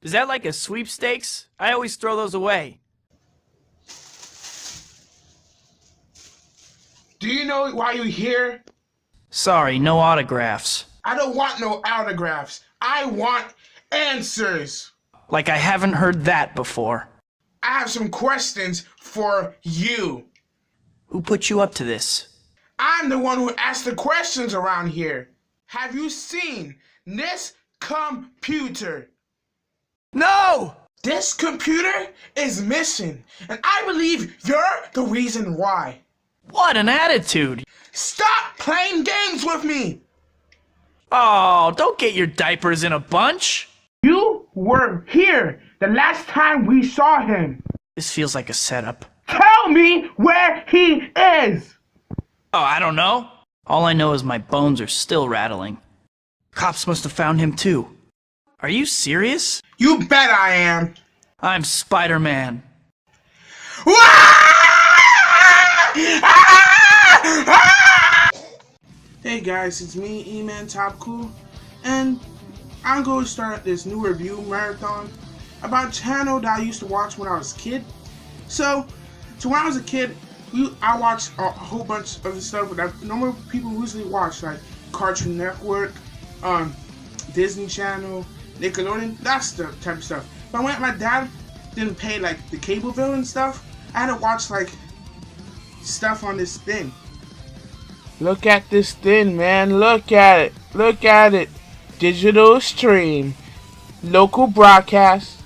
Is that like a sweepstakes? I always throw those away. Do you know why you're here? Sorry, no autographs. I don't want no autographs. I want answers. Like I haven't heard that before. I have some questions for you. Who put you up to this? I'm the one who asks the questions around here. Have you seen this computer? No! This computer is missing, and I believe you're the reason why. What an attitude! Stop playing games with me! Oh, don't get your diapers in a bunch! You were here the last time we saw him. This feels like a setup. Tell me where he is! Oh, I don't know. All I know is my bones are still rattling. Cops must have found him too. Are you serious? You bet I am. I'm Spider-Man. Hey guys, it's me, Ementopcool, and I'm going to start this new review marathon about a channel that I used to watch when I was a kid. So when I was a kid, I watched a whole bunch of the stuff that normal people usually watch, like Cartoon Network, Disney Channel, Nickelodeon, that's the type of stuff. But when my dad didn't pay like the cable bill and stuff, I had to watch like stuff on this thing. Look at this thing, man. Look at it. Look at it. Digital stream. Local broadcast.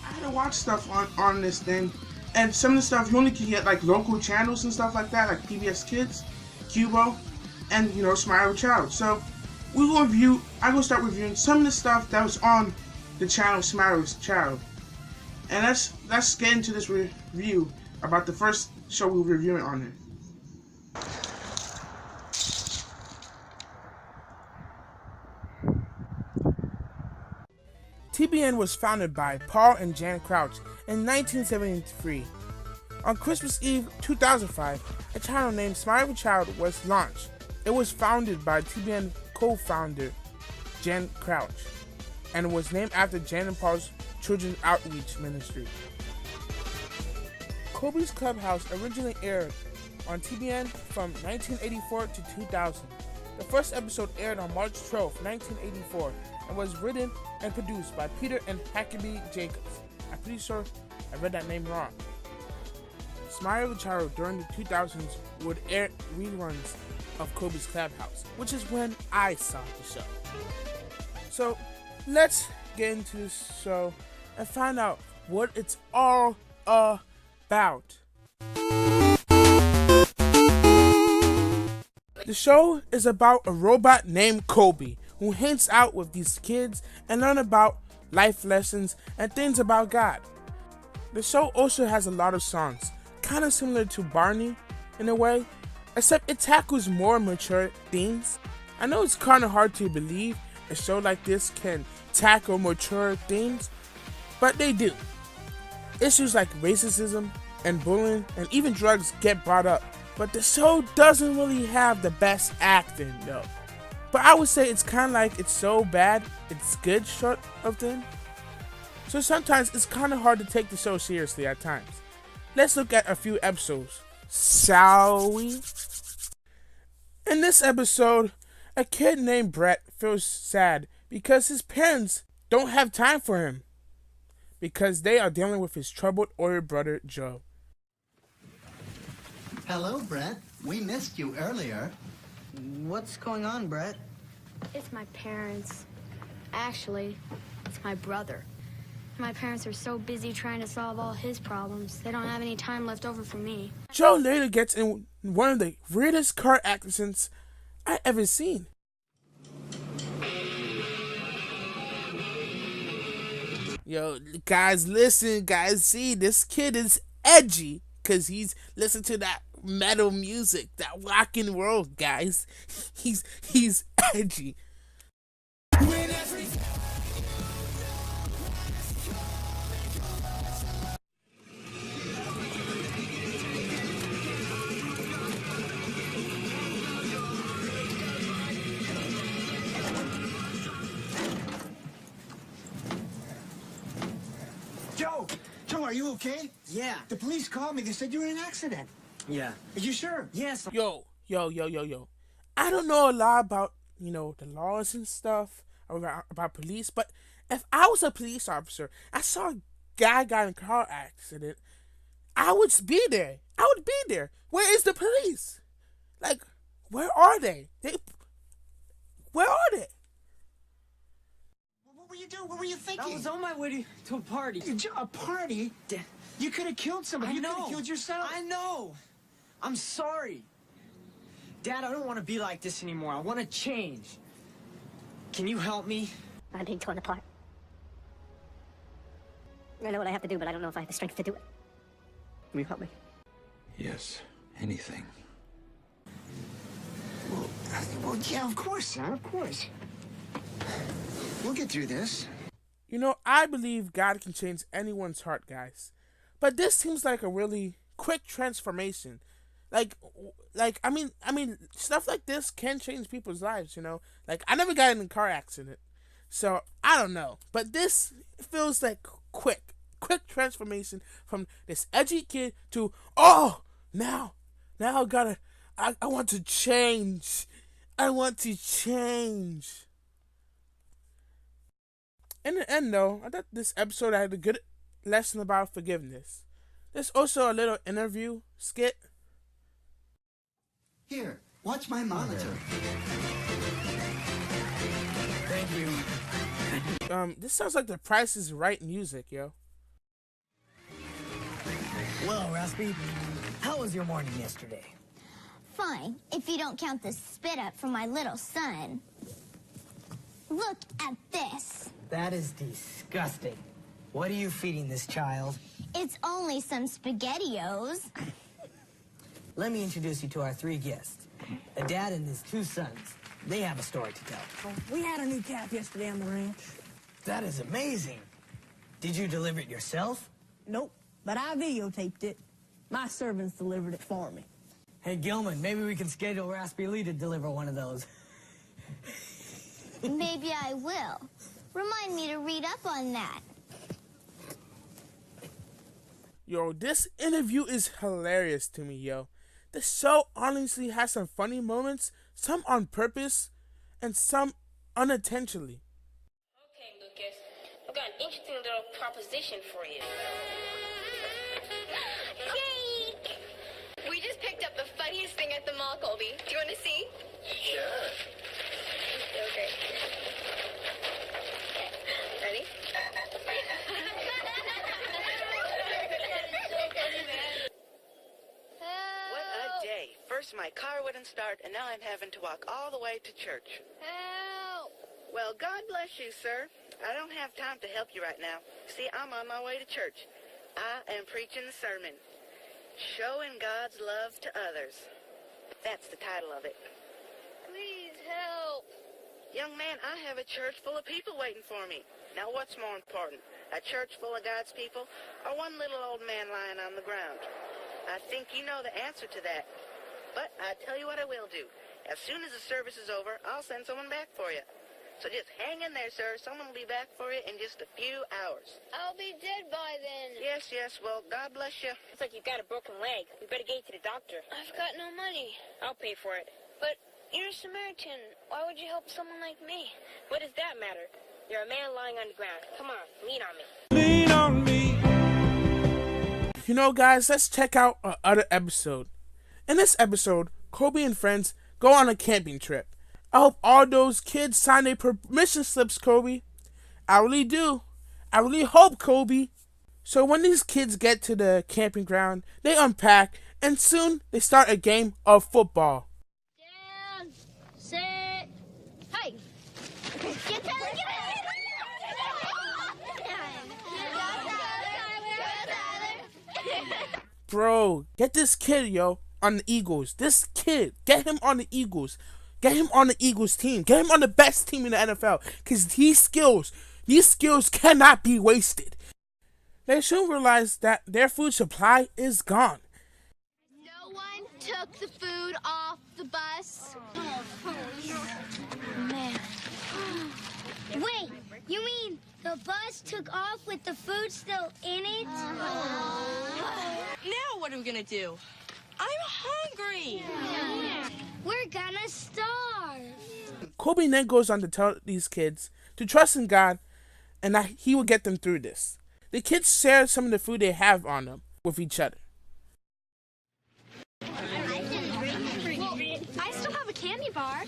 I had to watch stuff on this thing. And some of the stuff you only can get like local channels and stuff like that, like PBS Kids, Cubo, and Smile Child. So I'm gonna start reviewing some of the stuff that was on the channel Smile Child. And let's get into this review about the first show we were reviewing on it. TBN was founded by Paul and Jan Crouch in 1973. On Christmas Eve 2005, a channel named Smile Child was launched. It was founded by TBN co-founder Jan Crouch and was named after Jan and Paul's Children's Outreach Ministry. Colby's Clubhouse originally aired on TBN from 1984 to 2000. The first episode aired on March 12, 1984, and was written and produced by Peter and Huckabee Jacobs. I'm pretty sure I read that name wrong. Smile Child during the 2000s would air reruns of Colby's Clubhouse, which is when I saw the show. So let's get into this show and find out what it's all about. The show is about a robot named Colby who hangs out with these kids and learn about life lessons and things about God. The show also has a lot of songs, kind of similar to Barney in a way, except it tackles more mature themes. I know it's kind of hard to believe a show like this can tackle mature themes, but they do. Issues like racism and bullying and even drugs get brought up, but the show doesn't really have the best acting though. But I would say it's kind of like it's so bad, it's good sort of thing. So sometimes it's kind of hard to take the show seriously at times. Let's look at a few episodes, shall we? In this episode, a kid named Brett feels sad because his parents don't have time for him because they are dealing with his troubled older brother Joe. Hello, Brett. We missed you earlier. What's going on, Brett? It's my parents. Actually, it's my brother. My parents are so busy trying to solve all his problems, they don't have any time left over for me. Joe later gets in one of the weirdest car accidents I ever seen. Yo, guys, listen, guys, see, this kid is edgy because he's listening to that metal music, that rock and roll, guys. He's edgy. Joe, are you okay? Yeah. The police called me. They said you were in an accident. Yeah. Are you sure? Yes. Yo. I don't know a lot about, the laws and stuff about police, but if I was a police officer, I saw a guy got in a car accident, I would be there. Where is the police? Like, where are they? Where are they? What were you doing? What were you thinking? I was on my way to a party. A party? You could have killed somebody. You could have killed yourself. I know. I'm sorry. Dad, I don't want to be like this anymore. I want to change. Can you help me? I'm being torn apart. I know what I have to do, but I don't know if I have the strength to do it. Will you help me? Yes, anything. Well, yeah, of course, son, of course. We'll get through this. I believe God can change anyone's heart, guys. But this seems like a really quick transformation. I mean, stuff like this can change people's lives, Like, I never got in a car accident, so I don't know. But this feels like quick transformation from this edgy kid to, now I want to change. I want to change. In the end, though, I thought this episode had a good lesson about forgiveness. There's also a little interview skit. Here, watch my monitor. Thank you. This sounds like the Price is Right music, yo. Well, Raspy, how was your morning yesterday? Fine, if you don't count the spit up from my little son. Look at this. That is disgusting. What are you feeding this child? It's only some SpaghettiOs. Let me introduce you to our 3 guests. A dad and his 2 sons. They have a story to tell. We had a new calf yesterday on the ranch. That is amazing. Did you deliver it yourself? Nope, but I videotaped it. My servants delivered it for me. Hey, Gilman, maybe we can schedule Raspy Lee to deliver one of those. Maybe I will. Remind me to read up on that. Yo, this interview is hilarious to me, yo. The show honestly has some funny moments, some on purpose, and some unintentionally. Okay, Lucas, I've got an interesting little proposition for you. Cake! We just picked up the funniest thing at the mall, Colby. Do you want to see? Sure. Okay. Ready? What a day. First my car wouldn't start, and now I'm having to walk all the way to church. Help! Well, God bless you, sir. I don't have time to help you right now. See, I'm on my way to church. I am preaching the sermon. Showing God's love to others. That's the title of it. Please help. Young man, I have a church full of people waiting for me. Now what's more important, a church full of God's people or one little old man lying on the ground? I think you know the answer to that. But I tell you what I will do. As soon as the service is over, I'll send someone back for you. So just hang in there, sir. Someone will be back for you in just a few hours. I'll be dead by then. Yes. Well, God bless you. It's like you've got a broken leg. We better get you to the doctor. I've got no money. I'll pay for it. But you're a Samaritan. Why would you help someone like me? What does that matter? You're a man lying on the ground. Come on, lean on me. Lean on me. Guys, let's check out our other episode. In this episode, Colby and friends go on a camping trip. I hope all those kids sign their permission slips, Colby. I really do. I really hope, Colby. So when these kids get to the camping ground, they unpack, and soon they start a game of football. Down, sit, hey. Get down, Bro, get this kid, yo, on the Eagles. This kid, get him on the Eagles. Get him on the Eagles team. Get him on the best team in the NFL. Because these skills cannot be wasted. They soon realize that their food supply is gone. No one took the food off the bus. Man. Wait, You mean the bus took off with the food still in it? Now what are we gonna do? I'm hungry. We're gonna starve. Colby then goes on to tell these kids to trust in God and that he will get them through this. The kids share some of the food they have on them with each other. I still have a candy bar.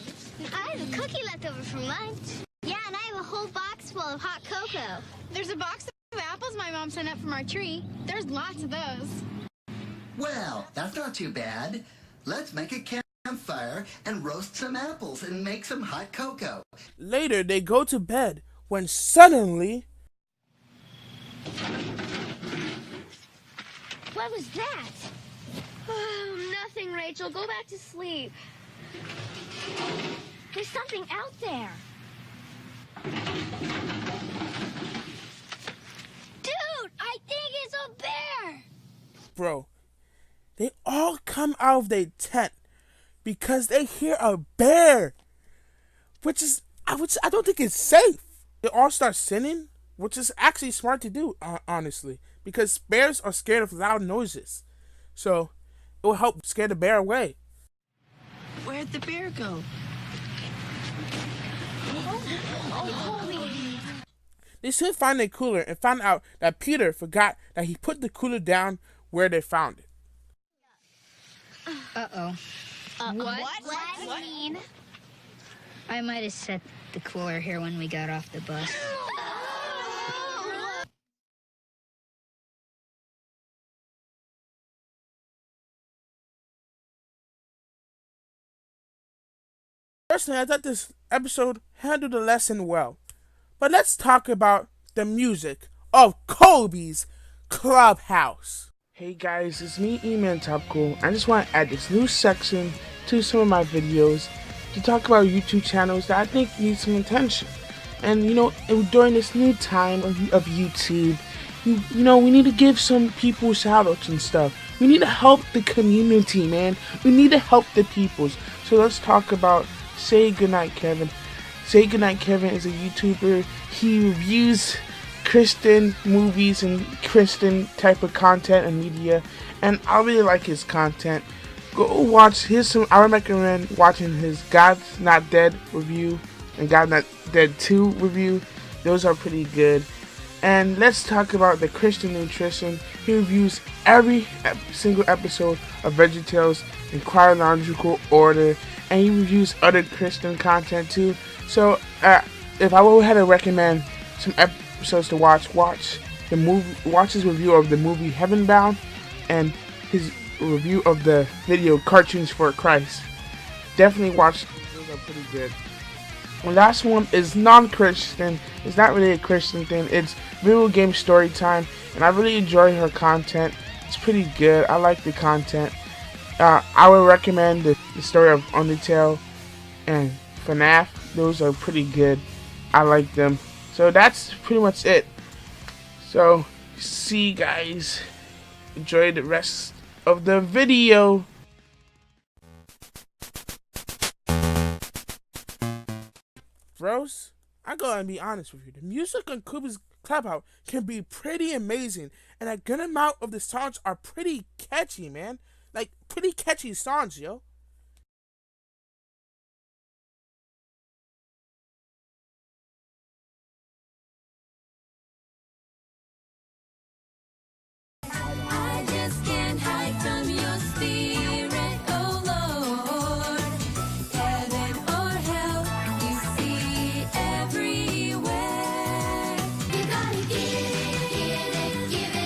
I have a cookie left over from lunch. Yeah, and I have a whole box full of hot cocoa. There's a box of apples my mom sent up from our tree. There's lots of those. Well, that's not too bad. Let's make a campfire and roast some apples and make some hot cocoa. Later, they go to bed when suddenly... What was that? Oh, nothing, Rachel. Go back to sleep. There's something out there. Dude, I think it's a bear. Bro, they all come out of their tent because they hear a bear, which I don't think it's safe. They all start sinning, which is actually smart to do, honestly, because bears are scared of loud noises. So it will help scare the bear away. Where'd the bear go? They soon find their cooler and found out that Peter forgot that he put the cooler down where they found it. Uh-oh. What? Mean? I might have set the cooler here when we got off the bus. Personally, I thought this episode handled the lesson well. But let's talk about the music of Colby's Clubhouse. Hey guys, it's me, Ementopcool. I just want to add this new section to some of my videos to talk about YouTube channels that I think need some attention. And during this new time of YouTube, we need to give some people shoutouts and stuff. We need to help the community, man. We need to help the peoples. So let's talk about Say Goodnight Kevin. Say Goodnight Kevin is a YouTuber. He reviews Christian movies and Christian type of content and media, and I really like his content. Go watch I recommend watching his God's Not Dead review and God Not Dead 2 review. Those are pretty good. And let's talk about the Christian Nutrition. He reviews every single episode of VeggieTales in chronological order, and he reviews other Christian content too. So if I had to recommend some episodes to watch his review of the movie Heaven Bound and his review of the video Cartoons for Christ. Definitely watch those. Those are pretty good. The last one is non-Christian. It's not really a Christian thing. It's Video Game Story Time, and I really enjoy her content. It's pretty good. I like the content. I would recommend the story of Undertale and FNAF. Those are pretty good. I like them. So that's pretty much it. So see you guys. Enjoy the rest of the video. Bros, I gotta be honest with you. The music on Colby's Clubhouse can be pretty amazing, and a good amount of the songs are pretty catchy, man. Like, pretty catchy songs, yo. I just can't hide from your spirit, oh Lord. Heaven or hell, you see everywhere. You gotta give it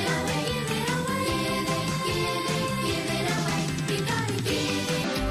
away, give it away, give it away. You gotta give it away.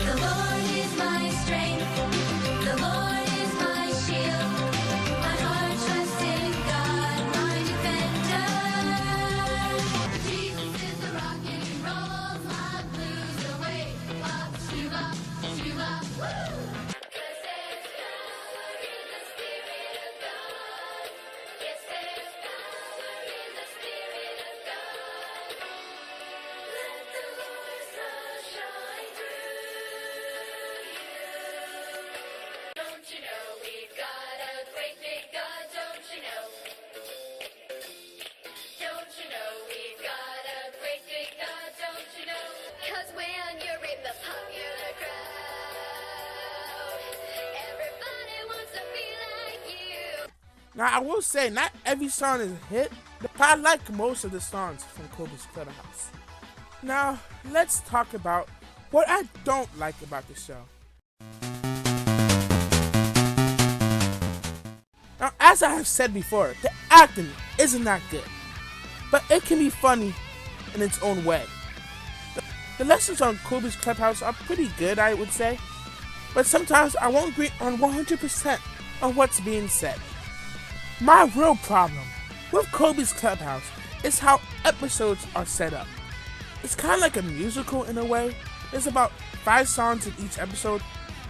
Now, I will say, not every song is a hit, but I like most of the songs from Colby's Clubhouse. Now, let's talk about what I don't like about the show. Now, as I have said before, the acting isn't that good, but it can be funny in its own way. The lessons on Colby's Clubhouse are pretty good, I would say, but sometimes I won't agree on 100% on what's being said. My real problem with Colby's Clubhouse is how episodes are set up. It's kind of like a musical in a way. There's about 5 songs in each episode,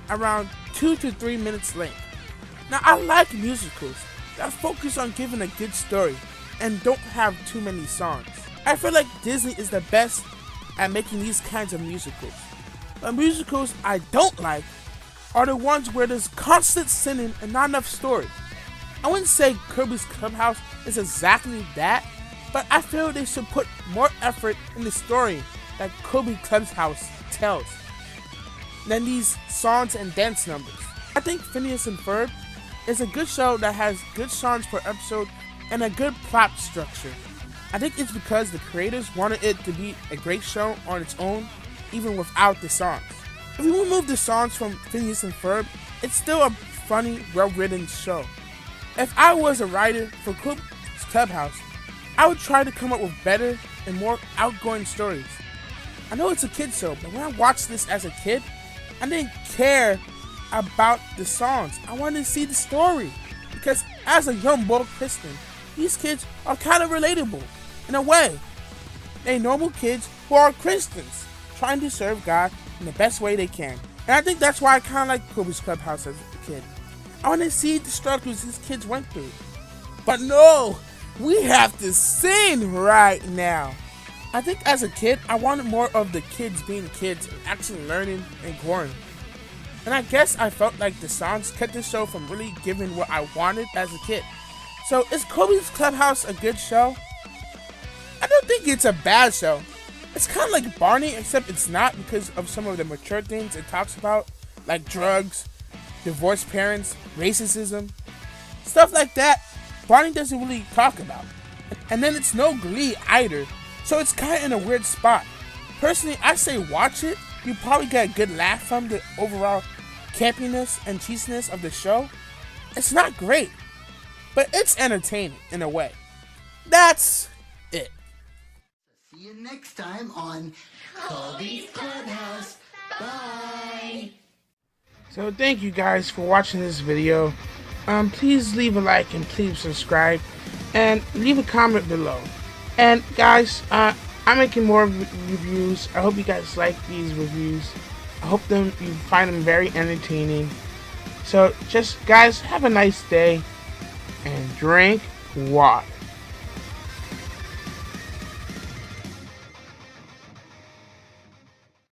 around 2 to 3 minutes length. Now, I like musicals that focus on giving a good story and don't have too many songs. I feel like Disney is the best at making these kinds of musicals. The musicals I don't like are the ones where there's constant singing and not enough story. I wouldn't say Colby's Clubhouse is exactly that, but I feel they should put more effort in the story that Colby's Clubhouse tells than these songs and dance numbers. I think Phineas and Ferb is a good show that has good songs per episode and a good plot structure. I think it's because the creators wanted it to be a great show on its own, even without the songs. If we remove the songs from Phineas and Ferb, it's still a funny, well-written show. If I was a writer for Colby's Clubhouse, I would try to come up with better and more outgoing stories. I know it's a kid's show, but when I watched this as a kid, I didn't care about the songs. I wanted to see the story. Because as a young boy Christian, these kids are kind of relatable in a way. They're normal kids who are Christians, trying to serve God in the best way they can. And I think that's why I kind of like Colby's Clubhouse as a kid. I want to see the struggles these kids went through. But no, we have to sing right now. I think as a kid, I wanted more of the kids being kids and actually learning and growing. And I guess I felt like the songs kept the show from really giving what I wanted as a kid. So is Colby's Clubhouse a good show? I don't think it's a bad show. It's kind of like Barney, except it's not because of some of the mature things it talks about, like drugs, divorced parents, racism, stuff like that. Barney doesn't really talk about. And then it's no Glee either, so it's kind of in a weird spot. Personally, I say watch it. You probably get a good laugh from the overall campiness and cheesiness of the show. It's not great, but it's entertaining in a way. That's it. See you next time on Colby's Clubhouse. Bye. So thank you guys for watching this video. Please leave a like and please subscribe and leave a comment below. And guys, I'm making more reviews. I hope you guys like these reviews. I hope you find them very entertaining. So just guys, have a nice day and drink water.